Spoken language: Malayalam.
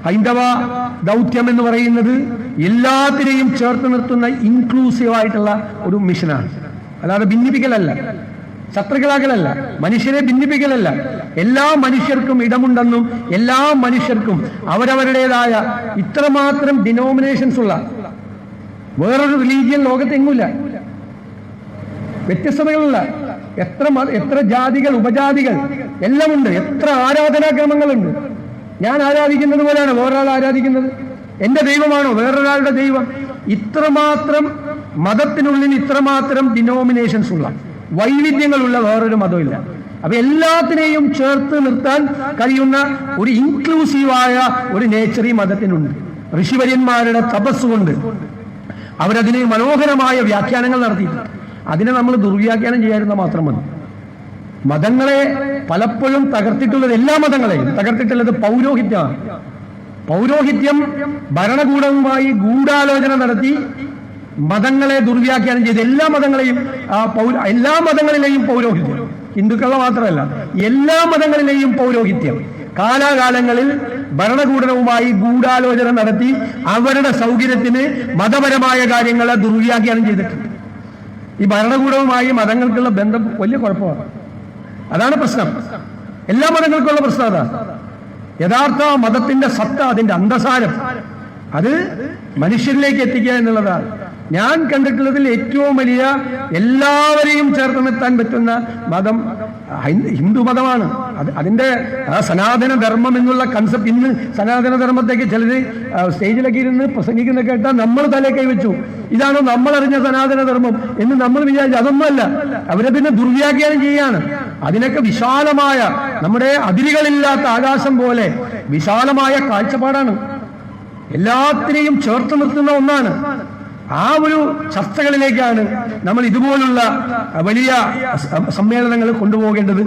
ഹൈന്ദവ ദൗത്യം എന്ന് പറയുന്നത് എല്ലാത്തിനെയും ചേർത്ത് നിർത്തുന്ന ഇൻക്ലൂസീവ് ആയിട്ടുള്ള ഒരു മിഷനാണ്. അല്ലാതെ ഭിന്നിപ്പിക്കലല്ല, ശത്രുക്കളാക്കലല്ല, മനുഷ്യരെ ഭിന്നിപ്പിക്കലല്ല. എല്ലാ മനുഷ്യർക്കും ഇടമുണ്ടെന്നും എല്ലാ മനുഷ്യർക്കും അവരവരുടേതായ ഇത്രമാത്രം ഡിനോമിനേഷൻസ് ഉള്ള വേറൊരു റിലീജിയൻ ലോകത്തെങ്ങുമില്ല. വ്യത്യസ്തതകളുള്ള എത്ര ജാതികൾ, ഉപജാതികൾ എല്ലാം ഉണ്ട്. എത്ര ആരാധനാക്രമങ്ങളുണ്ട്. ഞാൻ ആരാധിക്കുന്നത് പോലെയാണ് വേറൊരാൾ ആരാധിക്കുന്നത്. എന്റെ ദൈവമാണോ വേറൊരാളുടെ ദൈവം? ഇത്രമാത്രം മതത്തിനുള്ളിൽ ഇത്രമാത്രം ഡിനോമിനേഷൻസ് ഉള്ള, വൈവിധ്യങ്ങളുള്ള വേറൊരു മതമില്ല. അപ്പൊ എല്ലാത്തിനെയും ചേർത്ത് നിർത്താൻ കഴിയുന്ന ഒരു ഇൻക്ലൂസീവായ ഒരു നേച്ചർ ഈ മതത്തിനുണ്ട്. ഋഷിവര്യന്മാരുടെ തപസ്സുകൊണ്ട് അവരതിന് മനോഹരമായ വ്യാഖ്യാനങ്ങൾ നടത്തിയിട്ടുണ്ട്. അതിനെ നമ്മൾ ദുർവ്യാഖ്യാനം ചെയ്യാതിരുന്ന മാത്രം മതി. മതങ്ങളെ പലപ്പോഴും തകർത്തിട്ടുള്ളത്, എല്ലാ മതങ്ങളെയും തകർത്തിട്ടുള്ളത് പൗരോഹിത്യമാണ്. പൗരോഹിത്യം ഭരണകൂടവുമായി ഗൂഢാലോചന നടത്തി മതങ്ങളെ ദുർവ്യാഖ്യാനം ചെയ്ത് എല്ലാ മതങ്ങളിലെയും പൗരോഹിത്യം, ഹിന്ദുക്കളുടെ മാത്രമല്ല എല്ലാ മതങ്ങളിലെയും പൗരോഹിത്യം കാലാകാലങ്ങളിൽ ഭരണകൂടവുമായി ഗൂഢാലോചന നടത്തി അവരുടെ സൗകര്യത്തിന് മതപരമായ കാര്യങ്ങളെ ദുർവ്യാഖ്യാനം ചെയ്തിട്ടുണ്ട്. ഈ ഭരണകൂടവുമായി മതങ്ങൾക്കുള്ള ബന്ധം വലിയ കുഴപ്പമാണ്. അതാണ് പ്രശ്നം. എല്ലാ മതങ്ങൾക്കുള്ള പ്രശ്നം അതാണ്. യഥാർത്ഥ മതത്തിന്റെ സത്ത, അതിന്റെ അന്തസാരം, അത് മനുഷ്യരിലേക്ക് എത്തിക്കുക എന്നുള്ളതാണ്. ഞാൻ കണ്ടിട്ടുള്ളതിൽ ഏറ്റവും വലിയ എല്ലാവരെയും ചേർത്ത് നിർത്താൻ പറ്റുന്ന മതം ഹിന്ദു മതമാണ്. അതിന്റെ സനാതന ധർമ്മം എന്നുള്ള കൺസെപ്റ്റ്, ഇന്ന് സനാതന ധർമ്മത്തേക്ക് ചിലര് സ്റ്റേജിലൊക്കെ ഇരുന്ന് പ്രസംഗിക്കുന്ന കേട്ടാൽ നമ്മൾ തലേ കൈവച്ചു, ഇതാണോ നമ്മളറിഞ്ഞ സനാതന ധർമ്മം എന്ന് നമ്മൾ വിചാരിച്ചു. അതൊന്നുമല്ല, അവരതിനെ ദുർവ്യാഖ്യാനം ചെയ്യാണ്. അതിനൊക്കെ വിശാലമായ, നമ്മുടെ അതിരുകളില്ലാത്ത ആകാശം പോലെ വിശാലമായ കാഴ്ചപ്പാടാണ്. എല്ലാത്തിനെയും ചേർത്ത് നിർത്തുന്ന ഒന്നാണ്. ആ ഒരു ചർച്ചകളിലേക്കാണ് നമ്മൾ ഇതുപോലുള്ള വലിയ സമ്മേളനങ്ങൾ കൊണ്ടുപോകേണ്ടത്.